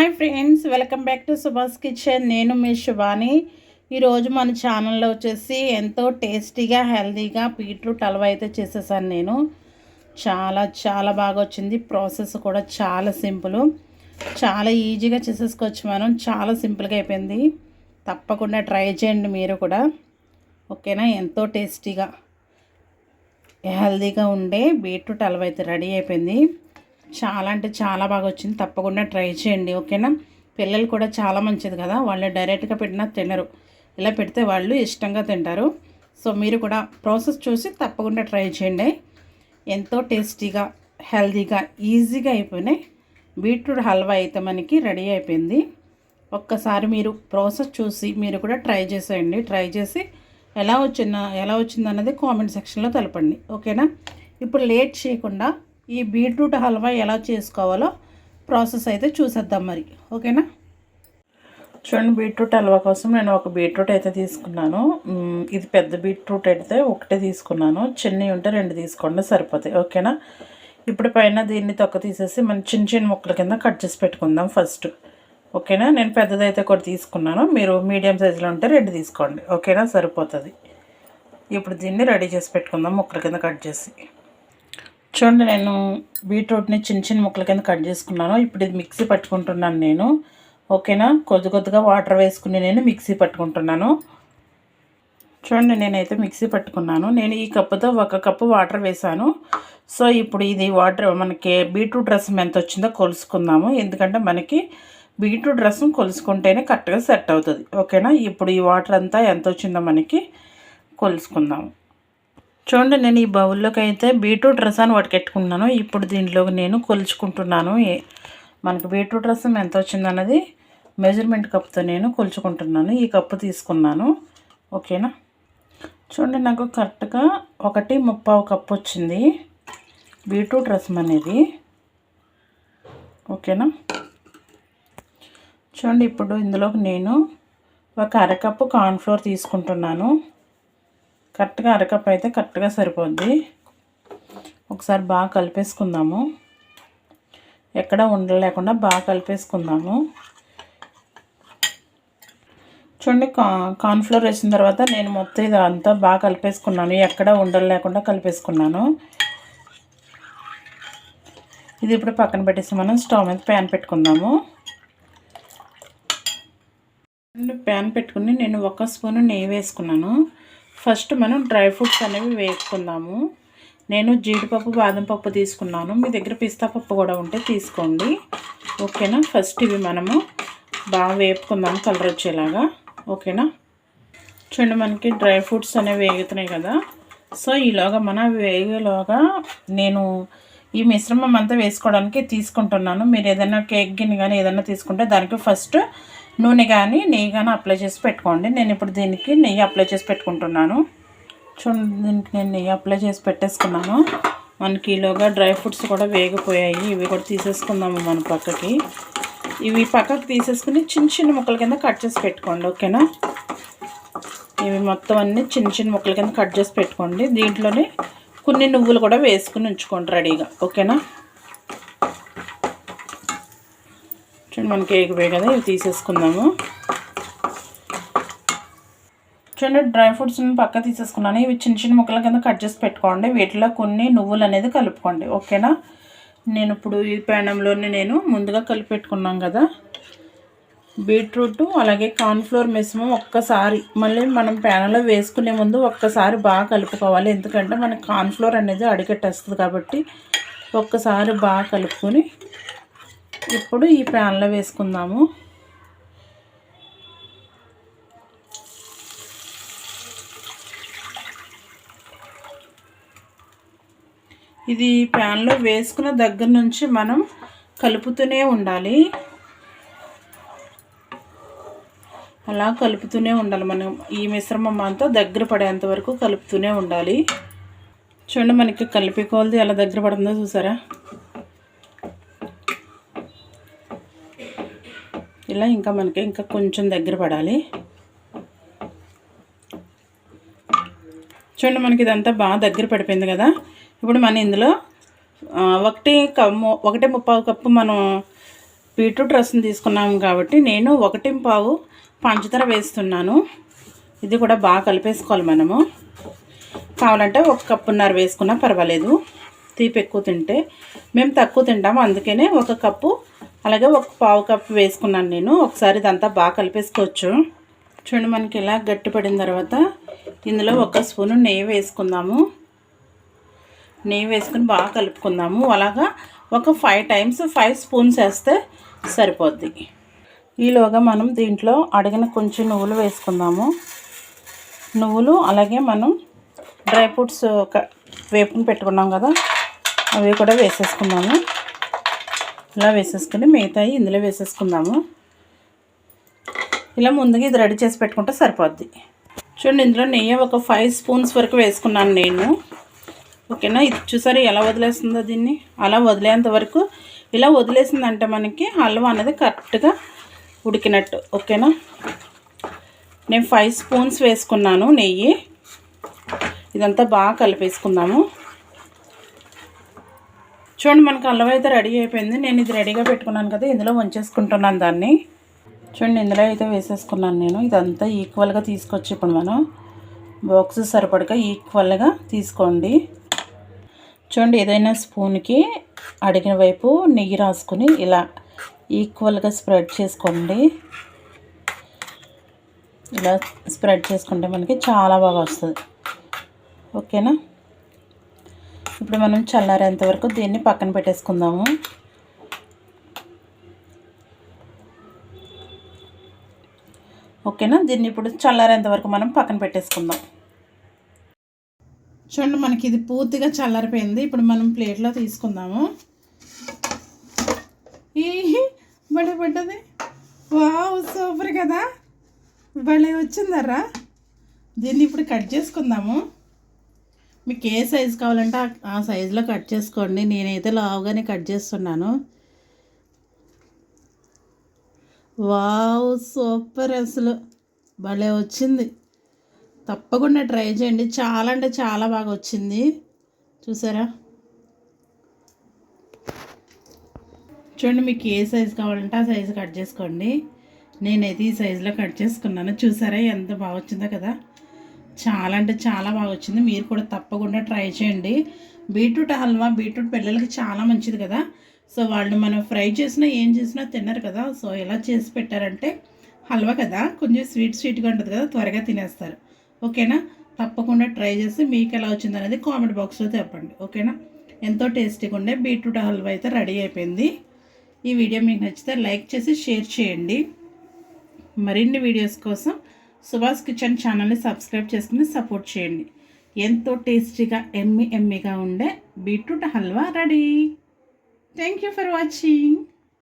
Hi friends, welcome back to Subhash kitchen. నేను మీ శుభాని. ఈరోజు మన ఛానల్లో వచ్చేసి ఎంతో టేస్టీగా హెల్తీగా బీట్రూట్ హల్వా అయితే చేసేసాను నేను. చాలా బాగా వచ్చింది. ప్రాసెస్ కూడా చాలా సింపుల్, చాలా ఈజీగా చేసేసుకోవచ్చు మనం. చాలా సింపుల్గా అయిపోయింది. తప్పకుండా ట్రై చేయండి మీరు కూడా, ఓకేనా. ఎంతో టేస్టీగా హెల్తీగా ఉండే బీట్రూట్ హల్వా అయితే రెడీ అయిపోయింది. చాలా అంటే చాలా బాగా వచ్చింది. తప్పకుండా ట్రై చేయండి, ఓకేనా. పిల్లలు కూడా చాలా మంచిది కదా, వాళ్ళు డైరెక్ట్గా పెట్టినా తినరు. ఇలా పెడితే వాళ్ళు ఇష్టంగా తింటారు. సో మీరు కూడా ప్రాసెస్ చూసి తప్పకుండా ట్రై చేయండి. ఎంతో టేస్టీగా హెల్తీగా ఈజీగా అయిపోయినాయి బీట్రూట్ హల్వా అయితే మనకి రెడీ అయిపోయింది. ఒక్కసారి మీరు ప్రాసెస్ చూసి మీరు కూడా ట్రై చేసేయండి. ట్రై చేసి ఎలా వచ్చిందన్నది కామెంట్ సెక్షన్లో తెలపండి, ఓకేనా. ఇప్పుడు లేట్ చేయకుండా ఈ బీట్రూట్ హల్వా ఎలా చేసుకోవాలో ప్రాసెస్ అయితే చూసేద్దాం మరి, ఓకేనా. చూడండి, బీట్రూట్ హల్వా కోసం నేను ఒక బీట్రూట్ అయితే తీసుకున్నాను. ఇది పెద్ద బీట్రూట్ అయితే ఒకటే తీసుకున్నాను. చిన్నవి ఉంటే 2 తీసుకోండి, సరిపోతాయి, ఓకేనా. ఇప్పుడు పైన దీన్ని తొక్క తీసేసి మనం చిన్న ముక్కల కింద కట్ చేసి పెట్టుకుందాం ఫస్ట్, ఓకేనా. నేను పెద్దదైతే ఒకటి తీసుకున్నాను, మీరు మీడియం సైజులో ఉంటే 2 తీసుకోండి, ఓకేనా, సరిపోతుంది. ఇప్పుడు దీన్ని రెడీ చేసి పెట్టుకుందాం ముక్కల కింద కట్ చేసి. చూడండి, నేను బీట్రూట్ని చిన్న ముక్కల కింద కట్ చేసుకున్నాను. ఇప్పుడు ఇది మిక్సీ పట్టుకుంటున్నాను నేను, ఓకేనా. కొద్దిగా వాటర్ వేసుకుని నేను మిక్సీ పట్టుకుంటున్నాను. చూడండి, నేనైతే మిక్సీ పట్టుకున్నాను. నేను ఈ కప్పుతో 1 కప్పు వాటర్ వేసాను. సో ఇప్పుడు ఇది వాటర్ మనకి బీట్రూట్ రసం ఎంత వచ్చిందో కొలుసుకుందాము. ఎందుకంటే మనకి బీట్రూట్ రసం కొలుసుకుంటేనే కరెక్ట్గా సెట్ అవుతుంది, ఓకేనా. ఇప్పుడు ఈ వాటర్ అంతా ఎంత వచ్చిందో మనకి కొలుసుకుందాము. చూడండి, నేను ఈ బౌల్లోకి అయితే బీట్రూట్ రసాన్ని వడకెట్టుకున్నాను. ఇప్పుడు దీంట్లోకి నేను కొలుచుకుంటున్నాను. మనకు బీట్రూట్ రసం ఎంత వచ్చిందన్నది మెజర్మెంట్ కప్తో నేను కొలుచుకుంటున్నాను. ఈ కప్పు తీసుకున్నాను, ఓకేనా. చూడండి, నాకు కరెక్ట్గా 1.35 కప్పు వచ్చింది బీట్రూట్ రసం అనేది, ఓకేనా. చూడండి, ఇప్పుడు ఇందులోకి నేను 1 అరకప్పు కార్న్ఫ్లోర్ తీసుకుంటున్నాను. కరెక్ట్గా అరకప్పు అయితే కరెక్ట్గా సరిపోద్ది. ఒకసారి బాగా కలిపేసుకుందాము. ఎక్కడ ఉండలు లేకుండా బాగా కలిపేసుకుందాము. చూడండి, కార్న్ఫ్లోర్ వేసిన తర్వాత నేను మొత్తం ఇదంతా బాగా కలిపేసుకున్నాను. ఎక్కడ ఉండలు లేకుండా కలిపేసుకున్నాను. ఇది ఇప్పుడు పక్కన పెట్టేసి మనం స్టవ్ మీద ప్యాన్ పెట్టుకుందాము. ప్యాన్ పెట్టుకుని నేను 1 స్పూను నెయ్యి వేసుకున్నాను. ఫస్ట్ మనం డ్రై ఫ్రూట్స్ అనేవి వేసుకుందాము. నేను జీడిపప్పు, బాదం పప్పు తీసుకున్నాను. మీ దగ్గర పిస్తా పప్పు కూడా ఉంటే తీసుకోండి, ఓకేనా. ఫస్ట్ ఇవి మనము బాగా వేపుకుందాము కలర్ వచ్చేలాగా, ఓకేనా. చూడండి, మనకి డ్రై ఫ్రూట్స్ అనేవి వేగుతున్నాయి కదా. సో ఈలోగా మన వేగేలోగా నేను ఈ మిశ్రమం అంతా వేసుకోవడానికి తీసుకుంటున్నాను. మీరు ఏదైనా కేక్ గిన్నె కానీ ఏదైనా తీసుకుంటే దానికి ఫస్ట్ నూనె కానీ నెయ్యి కానీ అప్లై చేసి పెట్టుకోండి. నేను ఇప్పుడు దీనికి నెయ్యి అప్లై చేసి పెట్టుకుంటున్నాను. చూడండి, దీనికి నేను నెయ్యి అప్లై చేసి పెట్టేసుకున్నాను. మనకి ఈలోగా డ్రై ఫ్రూట్స్ కూడా వేగిపోయాయి. ఇవి కూడా తీసేసుకుందాము మన పక్కకి. ఇవి పక్కకి తీసేసుకుని చిన్న ముక్కల కింద కట్ చేసి పెట్టుకోండి, ఓకేనా. ఇవి మొత్తం అన్నీ చిన్న ముక్కల కింద కట్ చేసి పెట్టుకోండి. దీంట్లోనే కొన్ని నువ్వులు కూడా వేసుకుని ఉంచుకోండి రెడీగా, ఓకేనా. చూడండి, మనకి ఎగిపోయాయి కదా, ఇవి తీసేసుకుందాము. చూడండి, డ్రై ఫ్రూట్స్ని పక్క తీసేసుకున్నాను. ఇవి చిన్న ముక్కల కింద కట్ చేసి పెట్టుకోండి. వీటిలో కొన్ని నువ్వులు అనేది కలుపుకోండి, ఓకేనా. నేను ఇప్పుడు ఈ పేనంలోనే నేను ముందుగా కలిపి పెట్టుకున్నాం కదా బీట్రూట్ అలాగే కార్న్ఫ్లోర్ మిశ్రమం ఒక్కసారి మళ్ళీ మనం ప్యాన్లో వేసుకునే ముందు ఒక్కసారి బాగా కలుపుకోవాలి. ఎందుకంటే మనకి కార్న్ఫ్లోర్ అనేది అడిగట్టేస్తుంది కాబట్టి ఒక్కసారి బాగా కలుపుకొని ఇప్పుడు ఈ ప్యాన్లో వేసుకుందాము. ఇది ప్యాన్లో వేసుకున్న దగ్గర నుంచి మనం కలుపుతూనే ఉండాలి. అలా కలుపుతూనే ఉండాలి. మనం ఈ మిశ్రమం అంతా దగ్గర పడేంత వరకు కలుపుతూనే ఉండాలి. చూడండి, మనకి కలిపికోలది ఎలా దగ్గర పడుతుందో చూసారా. ఇలా మనకి ఇంకా కొంచెం దగ్గర పడాలి. చూడండి, మనకి ఇదంతా బాగా దగ్గర పడిపోయింది కదా. ఇప్పుడు మనం ఇందులో 1.35 కప్పు మనం బీట్రూట్ రసం తీసుకున్నాము కాబట్టి నేను 1 పంచదార వేస్తున్నాను. ఇది కూడా బాగా కలిపేసుకోవాలి మనము. కావాలంటే 1 కప్పున్నర వేసుకున్నా పర్వాలేదు, తీపి ఎక్కువ తింటే. మేము తక్కువ తింటాము, అందుకనే 1 కప్పు అలాగే 1 కప్పు వేసుకున్నాను నేను. ఒకసారి ఇదంతా బాగా కలిపేసుకోవచ్చు. చూడండి, మనకి ఇలా గట్టి పడిన తర్వాత ఇందులో 1 స్పూను నెయ్యి వేసుకుందాము. నెయ్యి వేసుకుని బాగా కలుపుకుందాము. అలాగా ఒక 5 టైమ్స్ 5 స్పూన్స్ వేస్తే సరిపోద్ది. ఈలోగా మనం దీంట్లో అడిగిన కొంచెం నువ్వులు వేసుకుందాము. నువ్వులు అలాగే మనం డ్రై ఫ్రూట్స్ వేపుని పెట్టుకున్నాం కదా, అవి కూడా వేసేసుకుందాము. ఇలా వేసేసుకుని మిగతాయి ఇందులో వేసేసుకుందాము. ఇలా ముందుగా ఇది రెడీ చేసి పెట్టుకుంటే సరిపోద్ది. చూడండి, ఇందులో నెయ్యి ఒక 5 స్పూన్స్ వరకు వేసుకున్నాను నేను. ఓకేనా, ఇది చూసారు ఎలా వదిలేస్తుందో. దీన్ని అలా వదిలేంత వరకు, ఇలా వదిలేసిందంటే మనకి హల్వా అనేది కరెక్ట్గా ఉడికినట్టు. ఓకేనా, నేను 5 స్పూన్స్ వేసుకున్నాను నెయ్యి. ఇదంతా బాగా కలిపేసుకుందాము. చూడండి, మనకు హల్వా అయితే రెడీ అయిపోయింది. నేను ఇది రెడీగా పెట్టుకున్నాను కదా, ఇందులో వంచేసుకుంటున్నాను దాన్ని. చూడండి, ఇందులో అయితే వేసేసుకున్నాను నేను. ఇదంతా ఈక్వల్గా తీసుకొచ్చి ఇప్పుడు మనం బాక్స్ సరిపడగా ఈక్వల్గా తీసుకోండి. చూడండి, ఏదైనా స్పూన్కి అడిగిన వైపు నెయ్యి రాసుకొని ఇలా ఈక్వల్గా స్ప్రెడ్ చేసుకోండి. ఇలా స్ప్రెడ్ చేసుకుంటే మనకి చాలా బాగా వస్తుంది. ఓకేనా, ఇప్పుడు మనం చల్లారేంత వరకు దీన్ని పక్కన పెట్టేసుకుందాము. ఓకేనా, దీన్ని ఇప్పుడు చల్లారేంత వరకు మనం పక్కన పెట్టేసుకుందాం. చూడండి, మనకి ఇది పూర్తిగా చల్లారిపోయింది. ఇప్పుడు మనం ప్లేట్లో తీసుకుందాము. బడే పడ్డది. వావ్, సూపర్ కదా, భలే వచ్చిందర్రా. దీన్ని ఇప్పుడు కట్ చేసుకుందాము. మీకు ఏ సైజు కావాలంటే ఆ సైజులో కట్ చేసుకోండి. నేనైతే లావుగానే కట్ చేస్తున్నాను. వావ్, సూపర్, అసలు భలే వచ్చింది. తప్పకుండా ట్రై చేయండి. చాలా అంటే చాలా బాగా వచ్చింది. చూసారా, చూడండి, మీకు ఏ సైజు కావాలంటే ఆ సైజు కట్ చేసుకోండి. నేనైతే ఈ సైజులో కట్ చేసుకున్నాను. చూసారా ఎంత బాగా వచ్చిందో కదా, చాలా అంటే చాలా బాగా వచ్చింది. మీరు కూడా తప్పకుండా ట్రై చేయండి. బీట్రూట్ హల్వా, బీట్రూట్ పిల్లలకి చాలా మంచిది కదా. సో వాళ్ళు మనం ఫ్రై చేసినా ఏం చేసినా తిన్నారు కదా. సో ఎలా చేసి పెట్టారంటే హల్వా కదా, కొంచెం స్వీట్గా ఉంటుంది కదా, త్వరగా తినేస్తారు. ఓకేనా, తప్పకుండా ట్రై చేసి మీకు ఎలా వచ్చింది అనేది కామెంట్ బాక్స్లో చెప్పండి. ఓకేనా, ఎంతో టేస్టీగా ఉండే బీట్రూట్ హల్వా అయితే రెడీ అయిపోయింది. ఈ వీడియో మీకు నచ్చితే లైక్ చేసి షేర్ చేయండి. మరిన్ని వీడియోస్ కోసం సుభాష్ కిచెన్ ఛానల్ని సబ్స్క్రైబ్ చేసుకుని సపోర్ట్ చేయండి. ఎంతో టేస్టీగా ఎమ్మీగా ఉండే beetroot halwa ready. Thank you for watching.